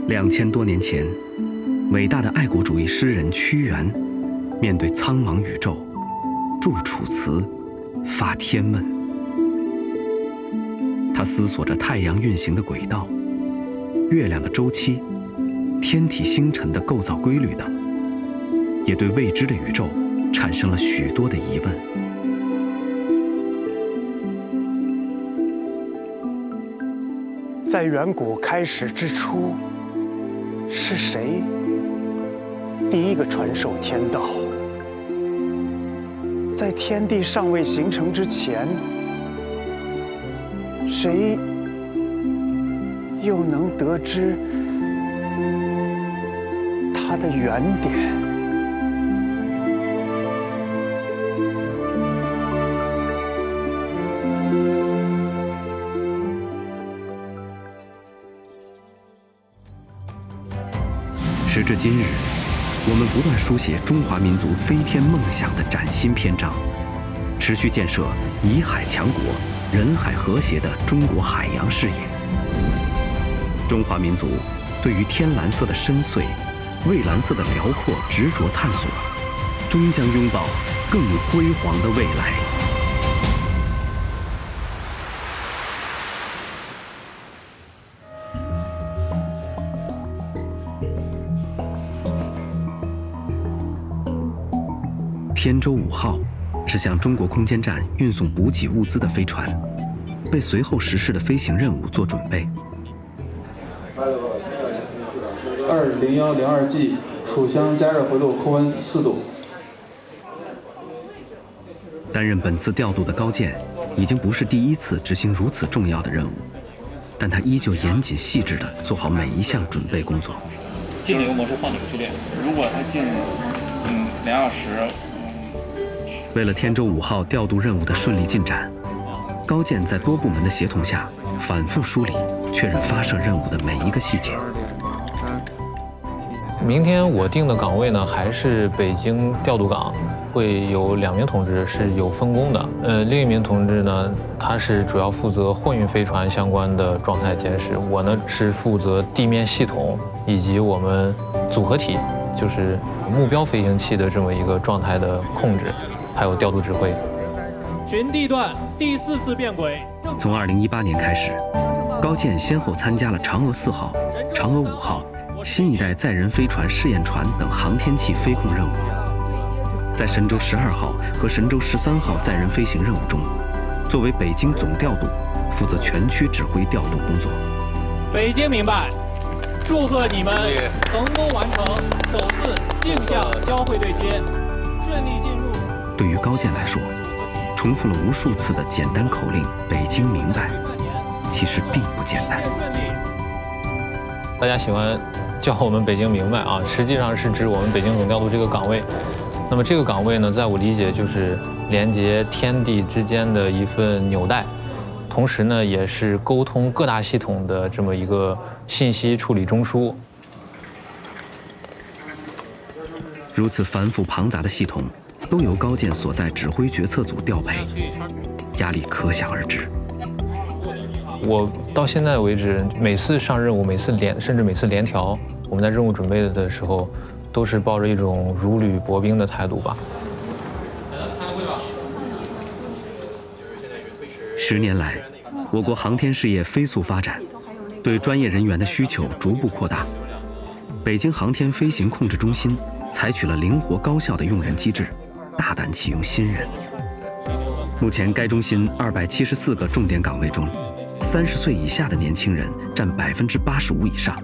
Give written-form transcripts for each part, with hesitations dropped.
2000多年前，伟大的爱国主义诗人屈原，面对苍茫宇宙，著楚辞，发天问。他思索着太阳运行的轨道、月亮的周期、天体星辰的构造规律等，也对未知的宇宙产生了许多的疑问。在远古开始之初，是谁第一个传授天道？在天地尚未形成之前，谁又能得知它的原点？时至今日，我们不断书写中华民族飞天梦想的崭新篇章，持续建设以海强国、人海和谐的中国海洋事业。中华民族对于天蓝色的深邃、蔚蓝色的辽阔执着探索，终将拥抱更辉煌的未来。天舟5号是向中国空间站运送补给物资的飞船，为随后实施的飞行任务做准备。200102G 储箱加热回路控温4度。担任本次调度的高健，已经不是第一次执行如此重要的任务，但他依旧严谨细致地做好每一项准备工作。进哪个模式放哪个序列，如果他进2小时。为了天舟5号调度任务的顺利进展，高健在多部门的协同下，反复梳理、确认发射任务的每一个细节。明天我定的岗位呢，还是北京调度岗，会有2名同志是有分工的。另一名同志呢，他是主要负责货运飞船相关的状态监视，我呢是负责地面系统以及我们组合体，就是目标飞行器的这么一个状态的控制。还有调度指挥。寻地段第4次变轨。从2018年开始，高健先后参加了嫦娥4号、嫦娥5号、新一代载人飞船试验船等航天器飞控任务。在神舟12号和神舟13号载人飞行任务中，作为北京总调度，负责全区指挥调度工作。北京明白，祝贺你们成功完成首次镜像交会对接，顺利进入。对于高健来说，重复了无数次的简单口令“北京明白”，其实并不简单。大家喜欢叫我们“北京明白”啊，实际上是指我们北京总调度这个岗位。那么这个岗位呢，在我理解就是连接天地之间的一份纽带，同时呢，也是沟通各大系统的这么一个信息处理中枢。如此繁复庞杂的系统，都由高健所在指挥决策组调配，压力可想而知。我到现在为止，每次上任务，甚至每次联调，我们在任务准备的时候，都是抱着一种如履薄冰的态度吧。10年来，我国航天事业飞速发展，对专业人员的需求逐步扩大。北京航天飞行控制中心采取了灵活高效的用人机制，大胆启用新人。目前，该中心274个重点岗位中，30岁以下的年轻人占85%以上。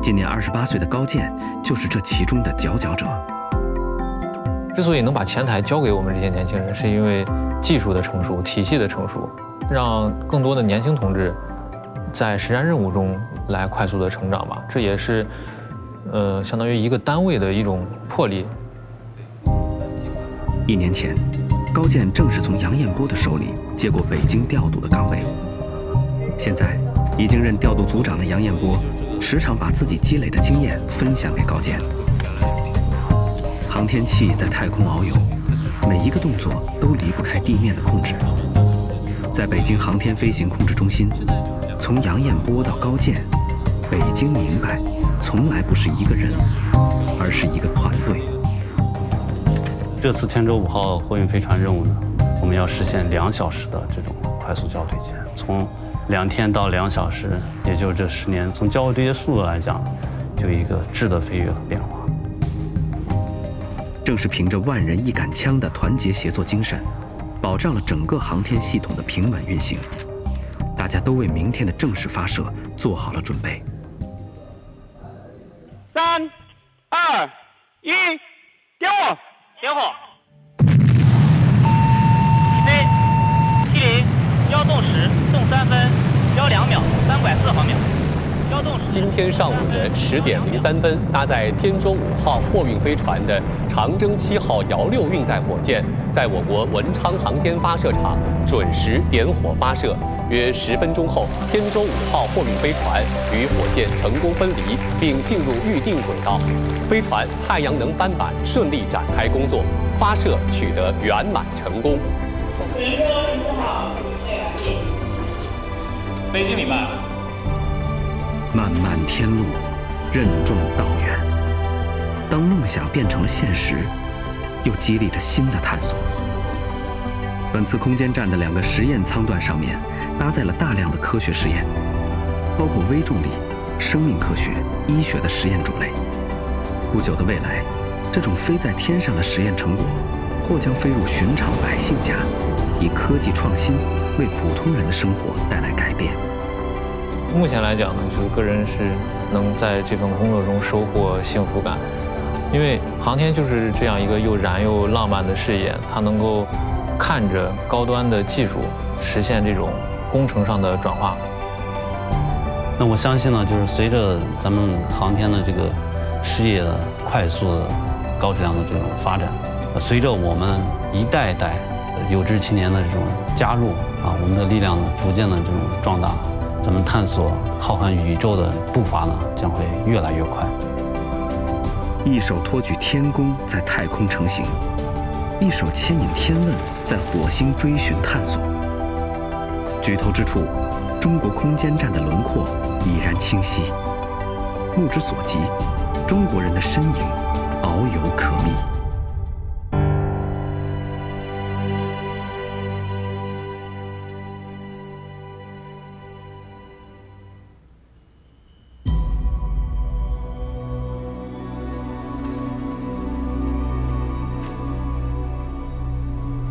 今年28岁的高健就是这其中的佼佼者。之所以能把前台交给我们这些年轻人，是因为技术的成熟、体系的成熟，让更多的年轻同志在实战任务中来快速的成长吧。这也是相当于一个单位的一种魄力。1年前，高健正式从杨彦波的手里接过北京调度的岗位。现在，已经任调度组长的杨彦波，时常把自己积累的经验分享给高健。航天器在太空遨游，每一个动作都离不开地面的控制。在北京航天飞行控制中心，从杨彦波到高健，北京明白，从来不是一个人，而是一个团队。这次天舟5号货运飞船任务呢，我们要实现2小时的这种快速交会对接，从2天到2小时，也就是这10年，从交会对接速度来讲，就一个质的飞跃和变化。正是凭着万人一杆枪的团结协作精神，保障了整个航天系统的平稳运行。大家都为明天的正式发射做好了准备。3、2、1，点火！点火！起飞！70，腰动10，动3分，腰2秒，3.4毫秒。今天上午的10点03分，搭载天舟5号货运飞船的长征7号遥6运载火箭，在我国文昌航天发射场准时点火发射。约10分钟后，天舟5号货运飞船与火箭成功分离，并进入预定轨道。飞船太阳能帆板顺利展开工作，发射取得圆满成功。天舟5号，北京明白。漫漫天路，任重道远。当梦想变成了现实，又激励着新的探索。本次空间站的2个实验舱段上面搭载了大量的科学实验，包括微重力、生命科学、医学的实验种类。不久的未来，这种飞在天上的实验成果，或将飞入寻常百姓家，以科技创新为普通人的生活带来改变。目前来讲呢，就是个人是能在这份工作中收获幸福感，因为航天就是这样一个又燃又浪漫的事业，它能够看着高端的技术实现这种工程上的转化。那我相信呢，就是随着咱们航天的这个事业的快速的高质量的这种发展，随着我们一代一代有志青年的这种加入啊，我们的力量呢逐渐的这种壮大。咱们探索浩瀚宇宙的步伐呢，将会越来越快。一手托举天宫在太空成型，一手牵引天问在火星追寻探索。举头之处，中国空间站的轮廓已然清晰。目之所及，中国人的身影遨游可觅。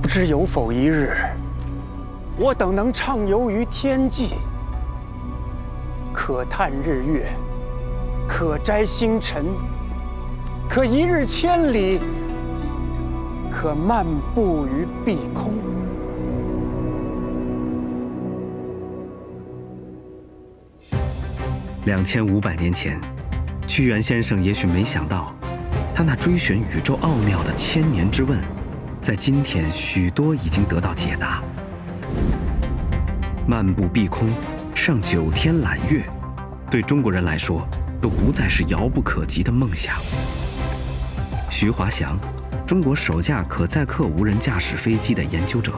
不知有否一日，我等能畅游于天际，可探日月，可摘星辰，可一日千里，可漫步于碧空。2500年前，屈原先生也许没想到，他那追寻宇宙奥妙的千年之问，在今天许多已经得到解答。漫步碧空，上9天揽月，对中国人来说都不再是遥不可及的梦想。徐华祥，中国首架可载客无人驾驶飞机的研究者，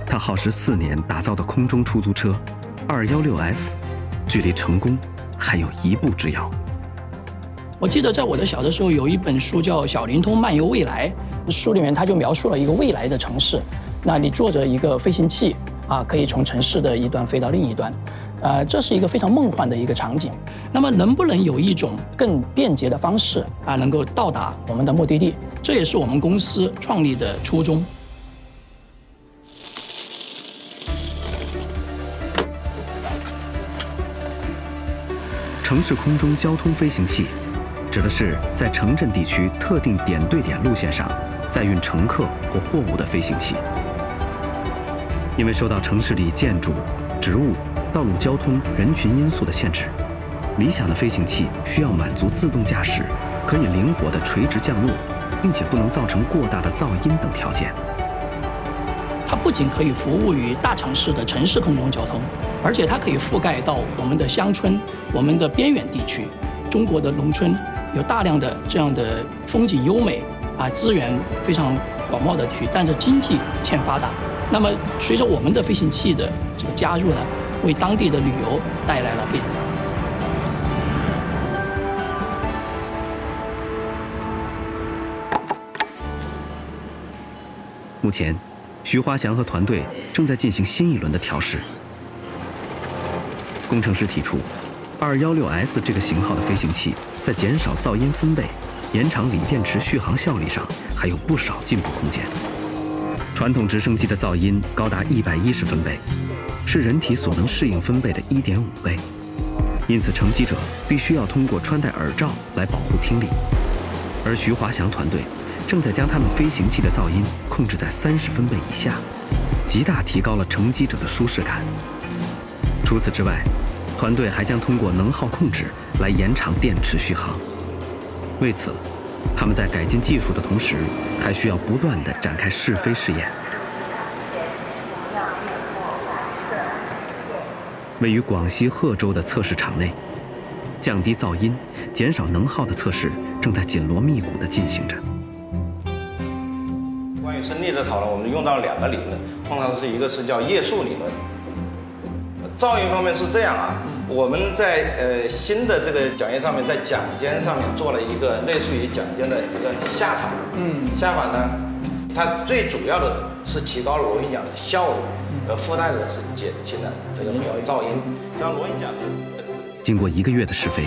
他耗时4年打造的空中出租车216S，距离成功还有1步之遥。我记得在我的小的时候，有一本书叫《小灵通漫游未来》，书里面他就描述了一个未来的城市。那你坐着一个飞行器啊，可以从城市的一端飞到另一端，这是一个非常梦幻的一个场景。那么能不能有一种更便捷的方式啊，能够到达我们的目的地？这也是我们公司创立的初衷。城市空中交通飞行器，指的是在城镇地区特定点对点路线上载运乘客或货物的飞行器。因为受到城市里建筑、植物、道路交通、人群因素的限制，理想的飞行器需要满足自动驾驶、可以灵活地垂直降落，并且不能造成过大的噪音等条件。它不仅可以服务于大城市的城市空中交通，而且它可以覆盖到我们的乡村、我们的边远地区。中国的农村有大量的这样的风景优美啊，资源非常广袤的地区，但是经济欠发达。那么随着我们的飞行器的这个加入呢，为当地的旅游带来了便利。目前，徐华祥和团队正在进行新一轮的调试。工程师提出，216S 这个型号的飞行器在减少噪音分贝、延长锂电池续航效率上还有不少进步空间。传统直升机的噪音高达110分贝，是人体所能适应分贝的1.5倍，因此乘机者必须要通过穿戴耳罩来保护听力。而徐华祥团队正在将他们飞行器的噪音控制在30分贝以下，极大提高了乘机者的舒适感。除此之外，团队还将通过能耗控制来延长电池续航。为此，他们在改进技术的同时，还需要不断地展开试飞试验。位于广西贺州的测试场内，降低噪音、减少能耗的测试正在紧锣密鼓地进行着。关于声力的讨论，我们用到了2个理论，通常是一个是叫叶束理论。噪音方面是这样啊，我们在新的这个桨叶上面，在桨尖上面做了一个类似于桨尖的一个下反。下反呢，它最主要的是提高了螺旋桨的效率，而附带的是减轻了这个噪音。像螺旋桨的经过1个月的试飞，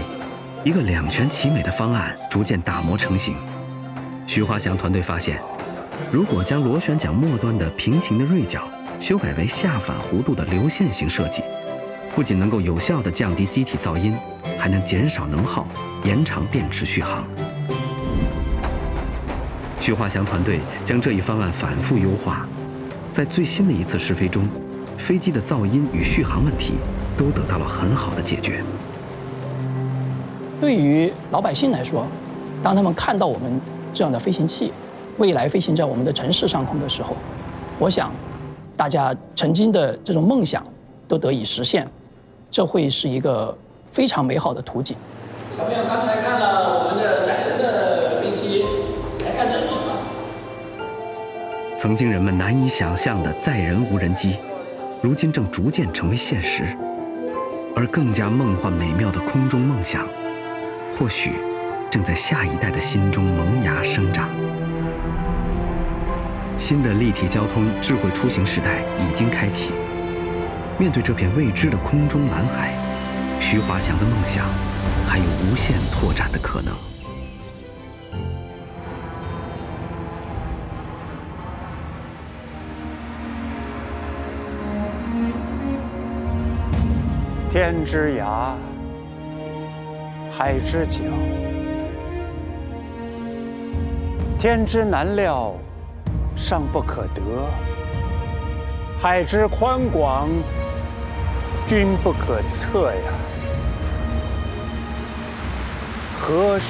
一个2全其美的方案逐渐打磨成型。徐华祥团队发现，如果将螺旋桨末端的平行的锐角修改为下反弧度的流线型设计，不仅能够有效地降低机体噪音，还能减少能耗，延长电池续航。徐华祥团队将这一方案反复优化，在最新的一次试飞中，飞机的噪音与续航问题都得到了很好的解决。对于老百姓来说，当他们看到我们这样的飞行器未来飞行在我们的城市上空的时候，我想大家曾经的这种梦想都得以实现，这会是一个非常美好的图景。小朋友刚才看了我们的载人的飞机，来看这是什么？曾经人们难以想象的载人无人机，如今正逐渐成为现实。而更加梦幻美妙的空中梦想，或许正在下一代的心中萌芽生长。新的立体交通智慧出行时代已经开启。面对这片未知的空中蓝海，徐华祥的梦想还有无限拓展的可能。天之涯，海之角，天之难料，尚不可得；海之宽广，君不可测呀。何时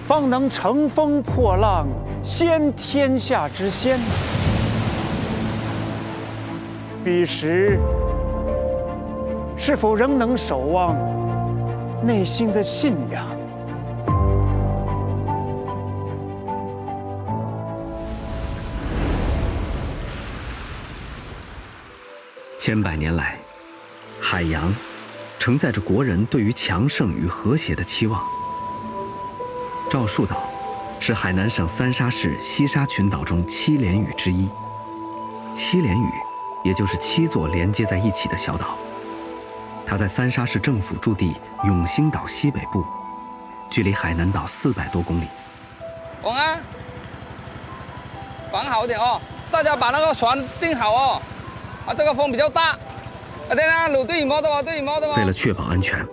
方能乘风破浪，先天下之先呢？彼时是否仍能守望内心的信仰？千百年来，海洋承载着国人对于强盛与和谐的期望。赵树岛是海南省三沙市西沙群岛中7连屿之一。7连屿，也就是7座连接在一起的小岛。它在三沙市政府驻地永兴岛西北部，距离海南岛400多公里。往啊，绑好一点哦，大家把那个船定好哦。啊，这个风比较大。啊，对啊，鲁队毛的吗？队毛的吗？为了确保安全，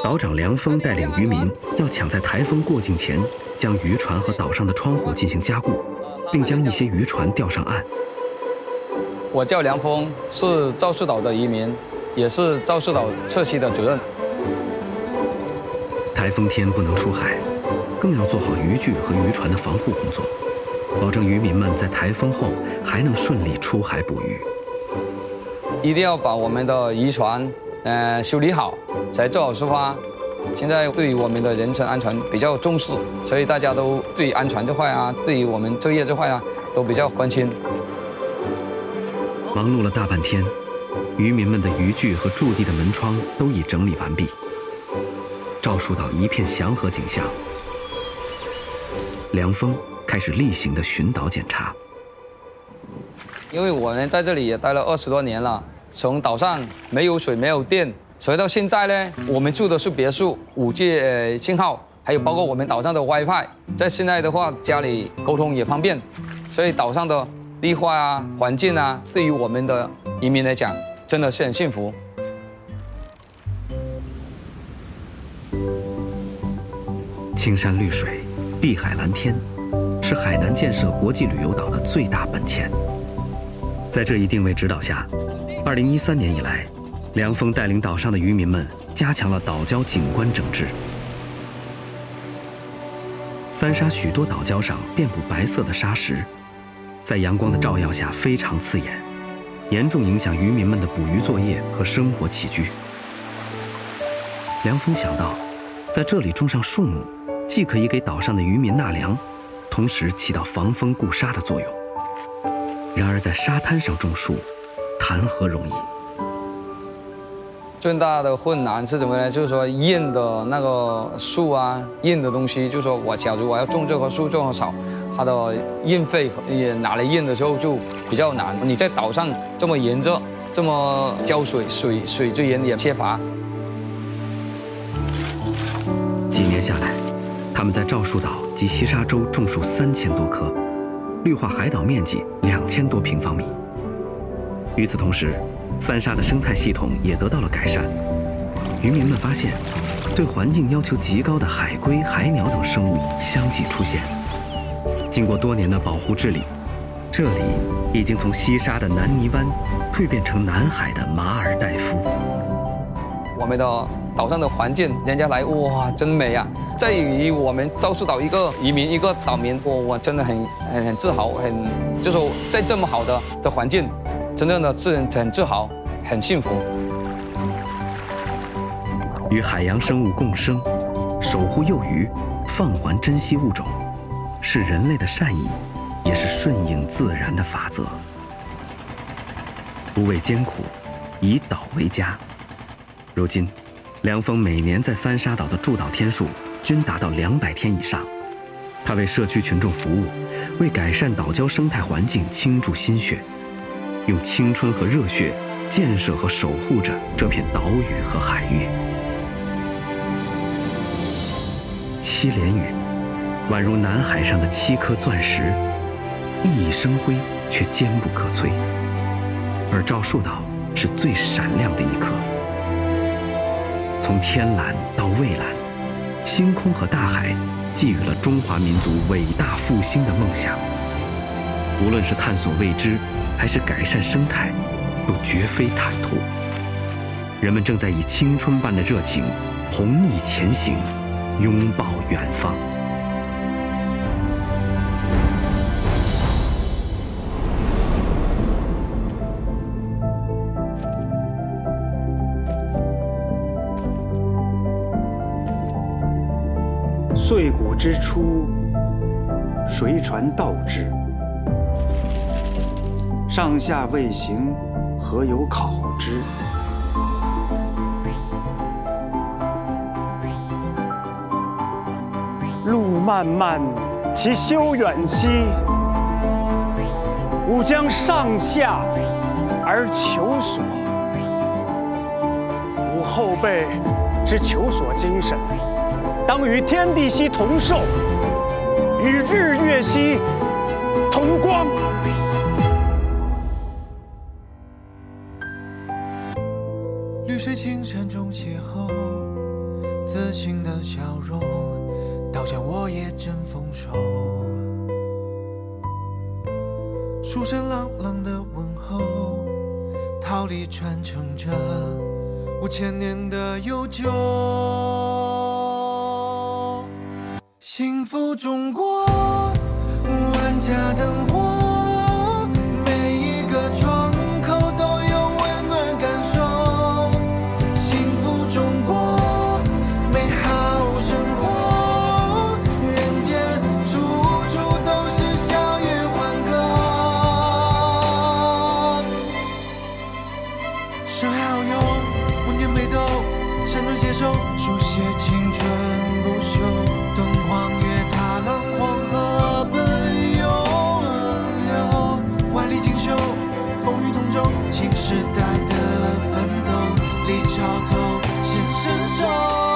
岛长梁峰带领渔民要抢在台风过境前，将渔船和岛上的窗户进行加固，并将一些渔船吊上岸。我叫梁峰，是赵树岛的渔民，也是赵树岛社区的主任。台风天不能出海，更要做好渔具和渔船的防护工作，保证渔民们在台风后还能顺利出海捕鱼。一定要把我们的渔船修理好，才做好出发。现在对于我们的人身安全比较重视，所以大家都对于安全这块啊，对于我们作业这块啊，都比较关心。忙碌了大半天，渔民们的渔具和驻地的门窗都已整理完毕。赵树岛一片祥和景象。梁峰开始例行的巡岛检查。因为我们在这里也待了20多年了，从岛上没有水没有电，所以到现在呢，我们住的是别墅，5G 信号，还有包括我们岛上的 WiFi， 在现在的话家里沟通也方便，所以岛上的绿化啊、环境啊，对于我们的移民来讲，真的是很幸福。青山绿水，碧海蓝天，是海南建设国际旅游岛的最大本钱。在这一定位指导下，2013年以来，梁峰带领岛上的渔民们加强了岛礁景观整治。三沙许多岛礁上遍布白色的沙石，在阳光的照耀下非常刺眼，严重影响渔民们的捕鱼作业和生活起居。梁峰想到，在这里种上树木，既可以给岛上的渔民纳凉，同时起到防风固沙的作用。然而，在沙滩上种树，谈何容易？最大的困难是什么呢？就是说硬的那个树啊，硬的东西，就是说假如我要种这棵树、这棵草，它的运费也拿来运的时候就比较难。你在岛上这么炎热，这么浇水，水资源也缺乏。几年下来，他们在赵树岛及西沙洲种树3000多棵，绿化海岛面积2000多平方米。与此同时，三沙的生态系统也得到了改善。渔民们发现，对环境要求极高的海龟、海鸟等生物相继出现。经过多年的保护治理，这里已经从西沙的南泥湾蜕变成南海的马尔代夫。我们的岛上的环境，人家来哇，真美啊！在于我们赵树岛一个渔民、一个岛民，我真的很自豪，就是说在这么好的环境，真正的是很自豪，很幸福。与海洋生物共生，守护幼鱼，放还珍稀物种，是人类的善意，也是顺应自然的法则。不畏艰苦，以岛为家。如今，梁峰每年在三沙岛的驻岛天数均达到200天以上。他为社区群众服务，为改善岛礁生态环境倾注心血，用青春和热血建设和守护着这片岛屿和海域。7连雨，宛如南海上的7颗钻石，熠熠生辉，却坚不可摧。而赵树岛是最闪亮的一颗。从天蓝到蔚蓝，星空和大海寄予了中华民族伟大复兴的梦想。无论是探索未知，还是改善生态，都绝非坦途。人们正在以青春般的热情，弘毅前行，拥抱远方。岁古之初，谁传道之？上下未行，何有考之？路漫漫，其修远兮。吾将上下而求索。吾后辈之求索精神，当与天地兮同寿，与日月兮同光。绿水青山中邂逅，自信的笑容，倒像我也正丰收。书声朗朗的问候，桃李传承着5000年的悠久。幸福中国，万家灯火，每一个窗口都有温暖感受。幸福中国，美好生活，人间处处都是笑语欢歌。生海遨游，5年北斗，山川携手，书写青春不朽。灯黄月踏浪，黄河奔涌流，万里锦绣，力潮头先伸手。